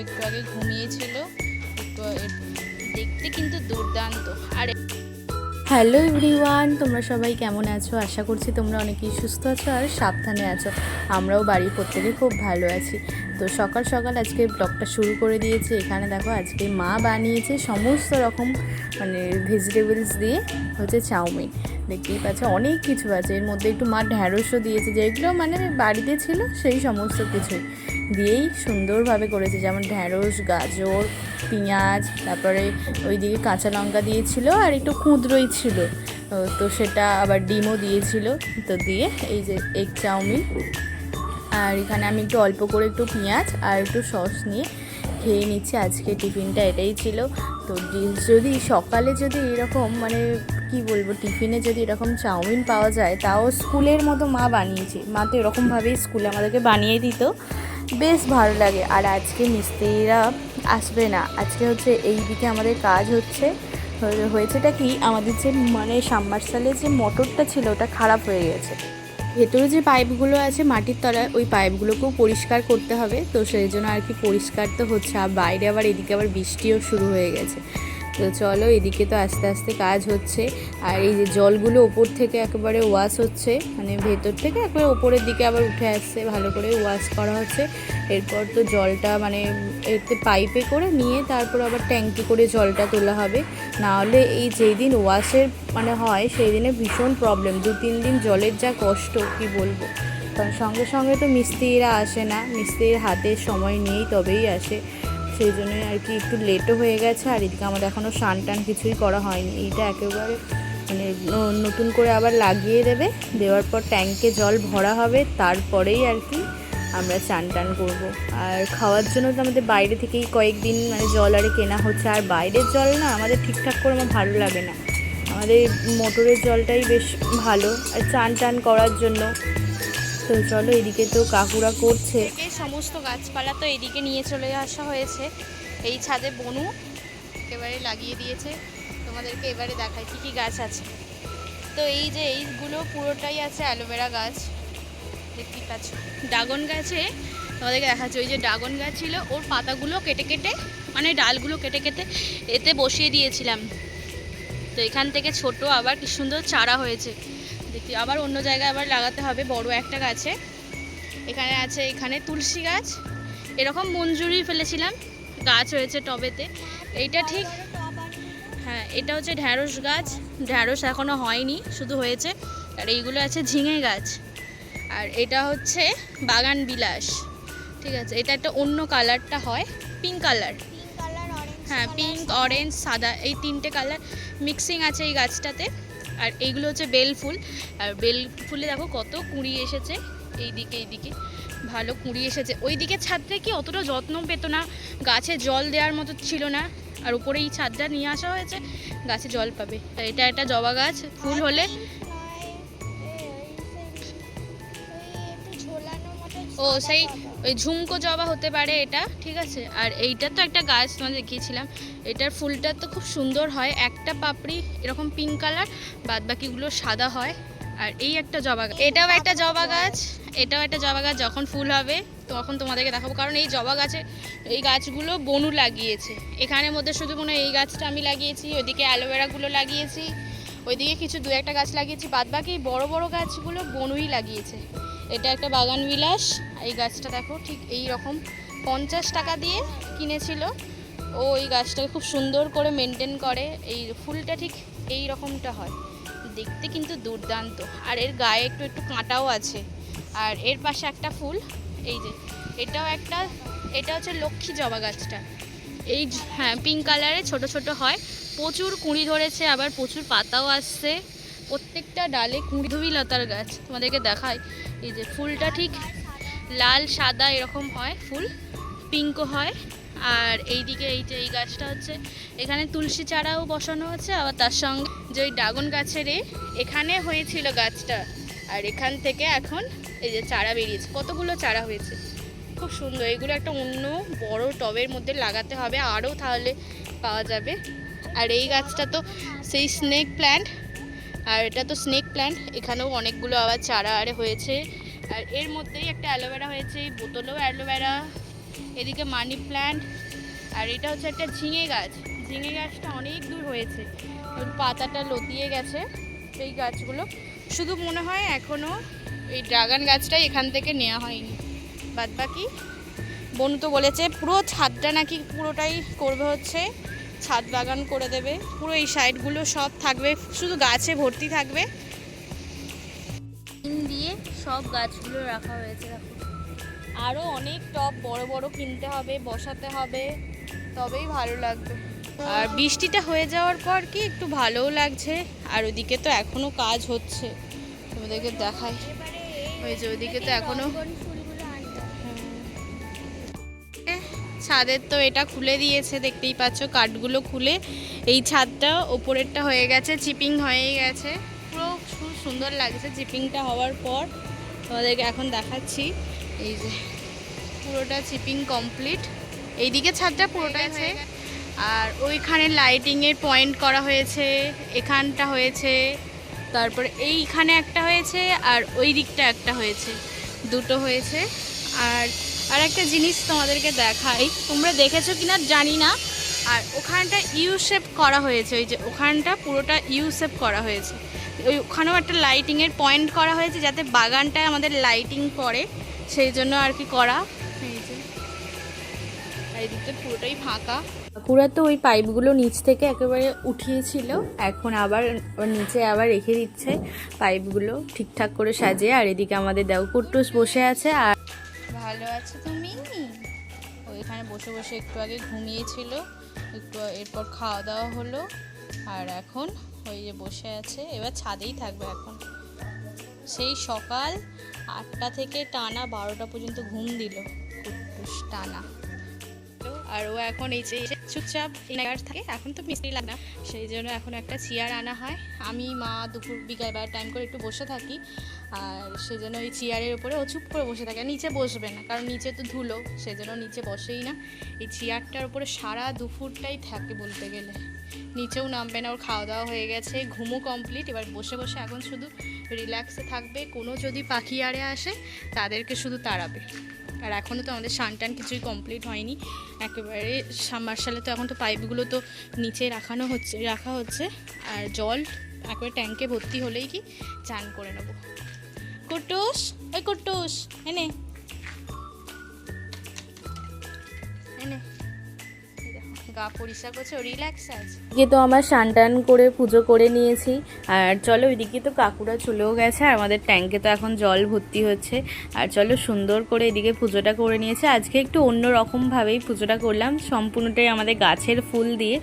একটু আগে ঘুমিয়েছিল। দেখতে কিন্তু দুর্দান্ত। আর হ্যালো এভরিওয়ান, তোমরা সবাই কেমন আছো? আশা করছি তোমরা অনেকেই সুস্থ আছো আর সাবধানে আছো। আমরাও বাড়ির প্রত্যেকে খুব ভালো আছি। তো সকাল সকাল আজকে ব্লগটা শুরু করে দিয়েছি। এখানে দেখো আজকে মা বানিয়েছে সমস্ত রকম ভেজিটেবলস দিয়ে হচ্ছে চাউমিন। দেখতেই পাচ্ছ অনেক কিছু আছে, এর মধ্যে একটু মা ঢ্যাঁড়সও দিয়েছে, যেগুলো বাড়িতে ছিল সেই সমস্ত কিছুই দিয়েই সুন্দরভাবে করেছে, যেমন ঢ্যাঁড়স, গাজর, পেঁয়াজ, তারপরে ওইদিকে কাঁচা লঙ্কা দিয়েছিল আর একটু কুঁদরোই ছিল, তো সেটা আবার ডিমও দিয়েছিল। তো দিয়ে এই যে এগ চাউমিন, আর এখানে আমি একটু অল্প করে একটু পেঁয়াজ আর একটু সস নিয়ে খেয়ে নিচ্ছি। আজকে টিফিনটা এটাই ছিল। তো যদি সকালে যদি এরকম কি বলবো, টিফিনে যদি এরকম চাউমিন পাওয়া যায়, তাও স্কুলের মতো মা বানিয়েছে। মা তো এরকমভাবেই স্কুলে আমাদেরকে বানিয়ে দিত, বেশ ভালো লাগে। আর আজকে মিস্ত্রিরা আসবে না, আজকে হচ্ছে এই দিকে আমাদের কাজ হয়েছেটা কি, আমাদের যে সাবমার্সালের যে মোটরটা ছিল ওটা খারাপ হয়ে গেছে। ভেতরে যে পাইপগুলো আছে মাটির তলায়, ওই পাইপগুলোকেও পরিষ্কার করতে হবে। তো সেই জন্য আর কি পরিষ্কার তো হচ্ছে, আর বাইরে আবার এদিকে আবার বৃষ্টিও শুরু হয়ে গেছে। তো চলো, এদিকে তো আস্তে আস্তে কাজ হচ্ছে। আর এই যে জলগুলো ওপর থেকে একেবারে ওয়াশ হচ্ছে, ভেতর থেকে একেবারে ওপরের দিকে আবার উঠে আসছে, ভালো করে ওয়াশ করা হচ্ছে। এরপর তো জলটা এতে পাইপে করে নিয়ে তারপর আবার ট্যাঙ্কি করে জলটা তোলা হবে। না হলে এই যেই দিন ওয়াশের হয় সেই দিনে ভীষণ প্রবলেম, 2-3 দিন জলের যা কষ্ট কি বলবো। কারণ সঙ্গে সঙ্গে তো মিস্ত্রিরা আসে না, মিস্ত্রির হাতে সময় নিয়েই তবেই আসে। সেই জন্যই আর কি একটু লেটও হয়ে গেছে। আর এদিকে আমাদের এখনও স্নান টান কিছুই করা হয়নি, এইটা একেবারে নতুন করে আবার লাগিয়ে দেওয়ার পর ট্যাঙ্কে জল ভরা হবে, তারপরেই আর কি আমরা চান টান করবো। আর খাওয়ার জন্য তো আমাদের বাইরে থেকেই কয়েকদিন জল আরে কেনা হচ্ছে। আর বাইরের জল না আমাদের ঠিকঠাক করে আমার ভালো লাগে না, আমাদের মোটরের জলটাই বেশ ভালো আর চান টান করার জন্য। তো চলো, এদিকে তো কাকুরা করছে। সমস্ত গাছপালা তো এদিকে নিয়ে চলে আসা হয়েছে। এই ছাদে বনু একেবারে লাগিয়ে দিয়েছে। তোমাদেরকে এবারে দেখাই কী কী গাছ আছে। তো এই যে এইগুলো পুরোটাই আছে অ্যালোভেরা গাছ, দেখতেই পাচ্ছ। ড্রাগন গাছে তোমাদেরকে দেখাচ্ছে, ওই যে ড্রাগন গাছ ছিল, ওর পাতাগুলো কেটে কেটে ডালগুলো কেটে কেটে এতে বসিয়ে দিয়েছিলাম। তো এখান থেকে ছোট আবার কি সুন্দর চারা হয়েছে দেখি। আবার অন্য জায়গায় আবার লাগাতে হবে বড় একটা গাছে। এখানে আছে, এখানে তুলসী গাছ, এরকম মঞ্জুরি ফেলেছিলাম, গাছ হয়েছে টবেতে। এইটা ঠিক, হ্যাঁ এটা হচ্ছে ঢ্যাঁড়স গাছ, ঢ্যাঁড়স এখনও হয়নি, শুধু হয়েছে। আর এইগুলো আছে ঝিঙে গাছ। আর এটা হচ্ছে বাগান বিলাস, ঠিক আছে। এটা একটা অন্য কালারটা হয়, পিঙ্ক কালার, হ্যাঁ পিঙ্ক, অরেঞ্জ, সাদা, এই 3টে কালার মিক্সিং আছে এই গাছটাতে। আর এইগুলো হচ্ছে বেল ফুল। আর বেল ফুলে দেখো কত কুঁড়ি এসেছে, এইদিকে ভালো কুঁড়ি এসেছে। ওই দিকে ছাদটা কি অতটা যত্ন পেত না, গাছে জল দেওয়ার মতো ছিল না। আর উপরে এই ছাদটা নিয়ে আসা হয়েছে, গাছে জল পাবে। এটা একটা জবা গাছ, ফুল হলে ও সেই ওই ঝুমকো জবা হতে পারে এটা, ঠিক আছে। আর এইটা তো একটা গাছ তোমাদের দেখিয়েছিলাম, এটার ফুলটা তো খুব সুন্দর হয়, একটা পাপড়ি এরকম পিঙ্ক কালার, বাদ বাকিগুলো সাদা হয়। আর এই একটা জবা গাছ, এটাও একটা জবা গাছ, এটাও একটা জবা গাছ। যখন ফুল হবে তখন তোমাদেরকে দেখাবো, কারণ এই জবা গাছে এই গাছগুলো বনু লাগিয়েছে। এখানের মধ্যে শুধু এই গাছটা আমি লাগিয়েছি, ওইদিকে অ্যালোভেরাগুলো লাগিয়েছি, ওইদিকে কিছু 2-1টা গাছ লাগিয়েছি, বাদ বাকি বড় বড় গাছগুলো বনুই লাগিয়েছে। এটা একটা বাগান বিলাস। এই গাছটা দেখো ঠিক এই রকম 50 টাকা দিয়ে কিনেছিল ও। এই গাছটাকে খুব সুন্দর করে মেনটেন করে, এই ফুলটা ঠিক এই রকমটা হয়, দেখতে কিন্তু দুর্দান্ত। আর এর গায়ে একটু একটু কাঁটাও আছে। আর এর পাশে একটা ফুল, এই যে এটা হচ্ছে লক্ষ্মী জবা গাছটা। এই হ্যাঁ পিঙ্ক কালারে ছোট ছোট হয়, প্রচুর কুঁড়ি ধরেছে, আবার প্রচুর পাতাও আসছে। প্রত্যেকটা ডালে কুঁড়ি লতার গাছ, তোমাদেরকে দেখায়। এই যে ফুলটা ঠিক লাল সাদা এরকম হয়, ফুল পিঙ্কও হয়। আর এইদিকে এই যে এই গাছটা হচ্ছে, এখানে তুলসী চারাও বসানো আছে, আবার তার সঙ্গে যে ওই ড্রাগন গাছের এখানে হয়েছিল গাছটা। আর এখান থেকে এখন এই যে চারা বেরিয়েছে, কতগুলো চারা হয়েছে, খুব সুন্দর। এগুলো একটা অন্য বড় টবের মধ্যে লাগাতে হবে, আরও তাহলে পাওয়া যাবে। আর এই গাছটা তো সেই স্নেক প্ল্যান্ট, আর এটা তো স্নেক প্ল্যান্ট, এখানেও অনেকগুলো আবার চারা হয়েছে। আর এর মধ্যেই একটা অ্যালোভেরা হয়েছে, এই বোতলেও অ্যালোভেরা, এদিকে মানি প্ল্যান্ট, আর এটা হচ্ছে একটা ঝিঙে গাছ। ঝিঙে গাছটা অনেক দূর হয়েছে, ওর পাতাটা লতিয়ে গেছে সেই গাছগুলো। শুধু মনে হয় এখনও এই ড্রাগন গাছটাই এখান থেকে নেওয়া হয়নি, বাদ বাকি বনু তো বলেছে পুরো ছাদটা নাকি পুরোটাই করবে, হচ্ছে ছাদ বাগান করে দেবে। পুরো এই সাইডগুলো সব থাকবে, শুধু গাছে ভর্তি থাকবে। দিয়ে সব গাছগুলো রাখা হয়েছে। আরও অনেক টব বড় বড় কিনতে হবে, বসাতে হবে, তবেই ভালো লাগবে। আর বৃষ্টিটা হয়ে যাওয়ার পর কি একটু ভালোও লাগছে। আর ওদিকে তো এখনো কাজ হচ্ছে, তোমাদেরকে দেখাই। ওই যে ওইদিকে তো এখনো ছাদের তো এটা খুলে দিয়েছে, দেখতেই পাচ্ছ কাঠগুলো খুলে এই ছাদটা ওপরেরটা হয়ে গেছে, চিপিং হয়ে গেছে। পুরো খুব সুন্দর লাগছে চিপিংটা হওয়ার পর। তোমাদেরকে এখন দেখাচ্ছি, এই যে পুরোটা চিপিং কমপ্লিট। এইদিকে ছাদটা পুরোটাই আছে, আর ওইখানে লাইটিংয়ের পয়েন্ট করা হয়েছে, এখানটা হয়েছে, তারপরে এইখানে একটা হয়েছে, আর ওই দিকটা একটা হয়েছে, দুটো হয়েছে। আর একটা জিনিস তোমাদেরকে দেখাই, তোমরা দেখেছো কিনা জানি না। আর ওখানটা ইউ শেপ করা হয়েছে, ওই যে ওখানটা পুরোটা ইউ শেপ করা হয়েছে। ওই ওখানেও একটা লাইটিংয়ের পয়েন্ট করা হয়েছে, যাতে বাগানটায় আমাদের লাইটিং পড়ে, সেই জন্য আর কি করা। এই যে এই দিকটা পুরোটাই ফাঁকা। কাকুরা তো ওই পাইপগুলো নিচ থেকে একেবারে উঠিয়েছিল, এখন আবার নিচে আবার রেখে দিচ্ছে পাইপগুলো ঠিকঠাক করে সাজিয়ে। আর এদিকে আমাদের দেও কুট্টুস বসে আছে। আর ভালো আছো তুমি? ওইখানে বসে বসে একটু আগে ঘুমিয়েছিল, একটু এরপর খাওয়া দাওয়া হলো, আর এখন ওই যে বসে আছে। এবার ছাদেই থাকবে এখন। সেই সকাল 8টা থেকে টানা 12টা পর্যন্ত ঘুম দিল কুট্টুস, টানা। আর ও এখন এই যে চুপচাপ থাকে, এখন তো মিস্ত্রি লাগে না, সেই জন্য এখন একটা চেয়ার আনা হয়। আমি মা দুপুর বিকালবেলা টাইম করে একটু বসে থাকি, আর সেই জন্য ওই চেয়ারের উপরে ও চুপ করে বসে থাকে। নিচে বসবে না, কারণ নিচে তো ধুলো, সেই জন্য নিচে বসেই না। এই চেয়ারটার উপরে সারা দুপুরটাই থাকে বলতে গেলে, নিচেও নামবে না। ওর খাওয়া দাওয়া হয়ে গেছে, ঘুমও কমপ্লিট। এবার বসে বসে এখন শুধু রিল্যাক্সে থাকবে। কোনো যদি পাখি আরে আসে তাদেরকে শুধু তাড়াবে। আর এখনও তো আমাদের সানটান কিছুই কমপ্লিট হয়নি একেবারে। সাবমার্শালে তো এখন তো পাইপগুলো তো নিচে রাখা হচ্ছে। আর জল একবারে ট্যাঙ্কে ভর্তি হলেই কি চান করে নেব। কুট্টুস, ওই কুট্টুস এনে এনে গা পরিষ্কার করছে, ও রিল্যাক্স আছে। এদিকে তো আমার স্নান করে পুজো করে নিয়েছি। আর চলো ওইদিকে তো কাকুরা চলেও গেছে, আর আমাদের ট্যাঙ্কে তো এখন জল ভর্তি হচ্ছে। আর চলো সুন্দর করে এদিকে পুজোটা করে নিয়েছে। আজকে একটু অন্য রকমভাবেই পুজোটা করলাম, সম্পূর্ণটাই আমাদের গাছের ফুল দিয়ে।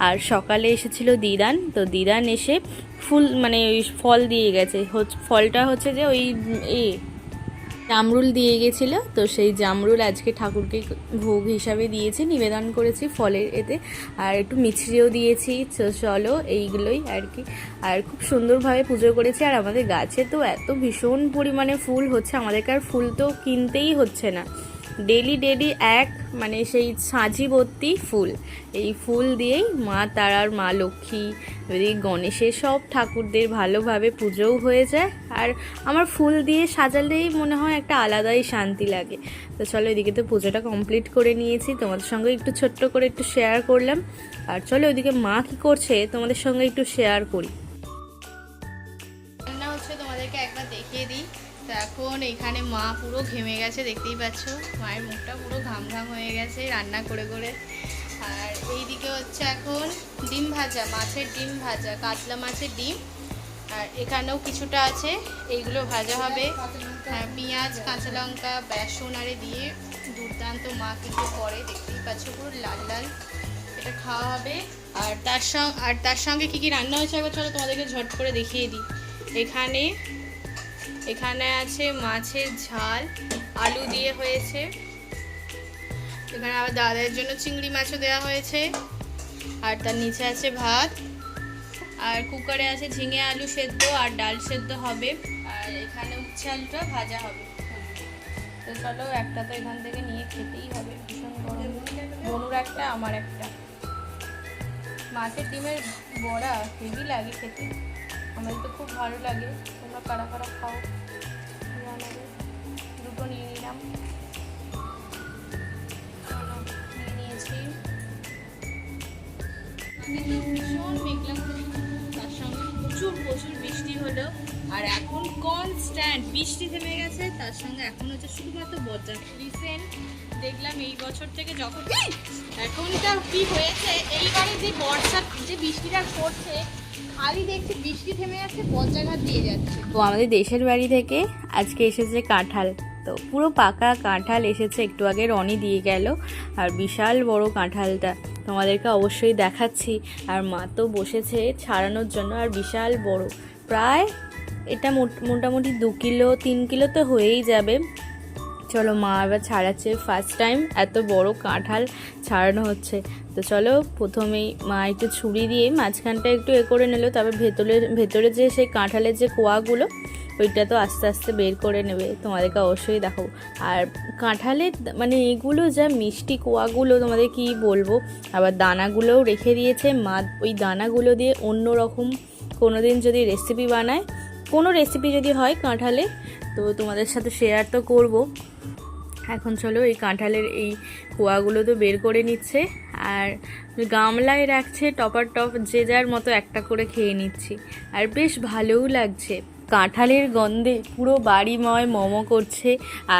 আর সকালে এসেছিল দিদান, তো দিদান এসে ফুল মানে ওই ফল দিয়ে গেছে। ফলটা হচ্ছে যে ওই জামরুল দিয়ে গেছিলো, তো সেই জামরুল আজকে ঠাকুরকে ভোগ হিসাবে দিয়েছি, নিবেদন করেছি ফলের এতে। আর একটু মিছরিও দিয়েছি। চলো এইগুলোই আর কি। আর খুব সুন্দরভাবে পুজো করেছি। আর আমাদের গাছে তো এত ভীষণ পরিমাণে ফুল হচ্ছে, আমাদেরকে আর ফুল তো কিনতেই হচ্ছে না। ডেলি এক মানে সেই সাঁঝি ভর্তি ফুল। এই ফুল দিয়েই মা তারার, মা লক্ষ্মী, গণেশের সব ঠাকুরদের ভালোভাবে পুজোও হয়ে যায়। আর আমার ফুল দিয়ে সাজালেই মনে হয় একটা আলাদাই শান্তি লাগে। তো চলো এদিকে তো পুজোটা কমপ্লিট করে নিয়েছি, তোমাদের সঙ্গে একটু ছোট্ট করে একটু শেয়ার করলাম। আর চলো ওইদিকে মা কী করছে তোমাদের সঙ্গে একটু শেয়ার করি। রান্না হচ্ছে, তোমাদেরকে একবার দেখিয়ে দিই। তো এখন এখানে মা পুরো ঘেমে গেছে, দেখতেই পাচ্ছ মায়ের মুখটা পুরো ঘাম হয়ে গেছে রান্না করে করে। আর এইদিকে হচ্ছে এখন ডিম ভাজা, মাছের ডিম ভাজা, কাতলা মাছের ডিম। আর এখানেও কিছুটা আছে, এইগুলো ভাজা হবে। আর পেঁয়াজ, কাঁচা লঙ্কা, বেসন আরে দিয়ে দুর্দান্ত মা কিন্তু করে, দেখতেই পাচ্ছ পুরো লাল লাল। এটা খাওয়া হবে। আর তার সঙ্গে কী কী রান্না হয়েছে একবার চলো তোমাদেরকে ঝট করে দেখিয়ে দিই। এখানে আছে মাছের ঝাল, আলু দিয়ে হয়েছে। এখানে আবার দাদার জন্য চিংড়ি মাছও দেওয়া হয়েছে। আর তার নিচে আছে ভাত। আর কুকারে আছে ঝিঙে আলু সেদ্ধ আর ডাল সেদ্ধ হবে। আর এখানে উচ্ছে আলুটা ভাজা হবে। তো চলো একটা তো এখান থেকে নিয়ে খেতেই হবে, ভীষণ গরম। বনুর একটা, আমার একটা। মাছের ডিমের বড়া হেভি লাগে খেতে, আমাদের তো খুব ভালো লাগে। তোমরা কারা কারা খাও জানাবে। দুটো নিয়ে নিলাম। ভীষণ মেঘলা করে, তার সঙ্গে প্রচুর প্রচুর বৃষ্টি হলো। আর এখন কনস্ট্যান্ট বৃষ্টি থেমে গেছে, তার সঙ্গে এখন হচ্ছে শুধুমাত্র বজ্র। রিসেন্ট দেখলাম এই বছর থেকে যখন এখনটা কি হয়েছে, এইবারে যে বর্ষা যে বৃষ্টিটা পড়ছে, খালি দেখছি বৃষ্টি থেমে যাচ্ছে, বজ্রাঘাত দিয়ে যাচ্ছে। তো আমাদের দেশের বাড়ি থেকে আজকে এসেছে কাঁঠাল, তো পুরো পাকা কাঁঠাল এসেছে, একটু আগে রনি দিয়ে গেল। আর বিশাল বড় কাঁঠালটা তোমাদেরকে অবশ্যই দেখাচ্ছি। আর মা তো বসেছে ছাড়ানোর জন্য, আর বিশাল বড়, প্রায় এটা মোটামুটি 2 কিলো 3 কিলো তো হয়েই যাবে। চলো মা এবার ছাড়াচ্ছে, ফার্স্ট টাইম এত বড় কাঁঠাল ছাড়ানো হচ্ছে। তো চলো প্রথমেই মা একটু ছুরি দিয়ে মাঝখানটা একটু করে নিল, তারপর ভেতরে যে সেই কাঁঠালের যে কোয়াগুলো ওইটা তো আস্তে আস্তে বের করে নেবে, তোমাদেরকে অবশ্যই দেখাবো। আর কাঁঠালের মানে এগুলো যা মিষ্টি কোয়াগুলো, তোমাদের কি বলবো। আবার দানাগুলোও রেখে দিয়েছে মা, ওই দানাগুলো দিয়ে অন্য রকম কোনো দিন যদি রেসিপি বানায়, কোনো রেসিপি যদি হয় কাঁঠালে, তো তোমাদের সাথে শেয়ার তো করব। এখন চলো এই কাঁঠালের এই কোয়াগুলো তো বের করে নিচ্ছে, আর গামলায় রাখছে টপার টপ, যে যার মতো একটা করে খেয়ে নিচ্ছি। আর বেশ ভালোও লাগছে, কাঁঠালের গন্ধে পুরো বাড়িময় মোমো করছে।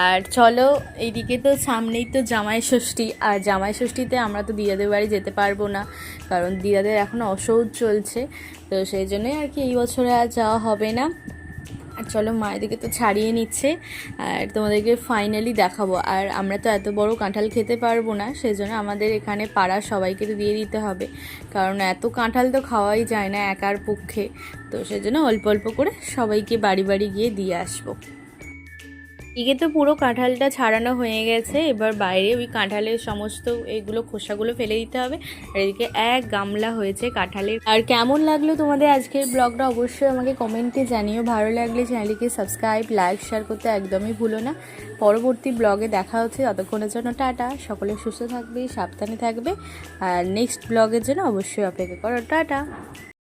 আর চলো এইদিকে তো সামনেই তো জামাই ষষ্ঠী, আর জামাই ষষ্ঠীতে আমরা তো দিদাদের বাড়ি যেতে পারবো না, কারণ দিদাদের এখন অসৌচ চলছে। তো সেই জন্যই আর কি এই বছরে আর যাওয়া হবে না। আর চলো মায়ের দিকে তো ছাড়িয়ে নিচ্ছে, আর তোমাদেরকে ফাইনালি দেখাবো। আর আমরা তো এত বড় কাঁঠাল খেতে পারবো না, সেই জন্য আমাদের এখানে পাড়ার সবাইকে তো দিয়ে দিতে হবে, কারণ এত কাঁঠাল তো খাওয়াই যায় না একার পক্ষে। তো সেই জন্য অল্প অল্প করে সবাইকে বাড়ি বাড়ি গিয়ে দিয়ে আসবো। এদিকে তো পুরো কাঁঠালটা ছাড়ানো হয়ে গেছে, এবার বাইরে ওই কাঁঠালের সমস্ত এইগুলো খোসাগুলো ফেলে দিতে হবে। আর এদিকে এক গামলা হয়েছে কাঁঠালের। আর কেমন লাগলো তোমাদের আজকের ব্লগটা অবশ্যই আমাকে কমেন্টে জানিও। ভালো লাগলে চ্যানেলটিকে সাবস্ক্রাইব, লাইক, শেয়ার করতে একদমই ভুলো না। পরবর্তী ব্লগে দেখা হচ্ছে, ততক্ষণের জন্য টাটা। সকলে সুস্থ থাকবে, সাবধানে থাকবে, আর নেক্সট ব্লগের জন্য অবশ্যই অপেক্ষা করো। টাটা।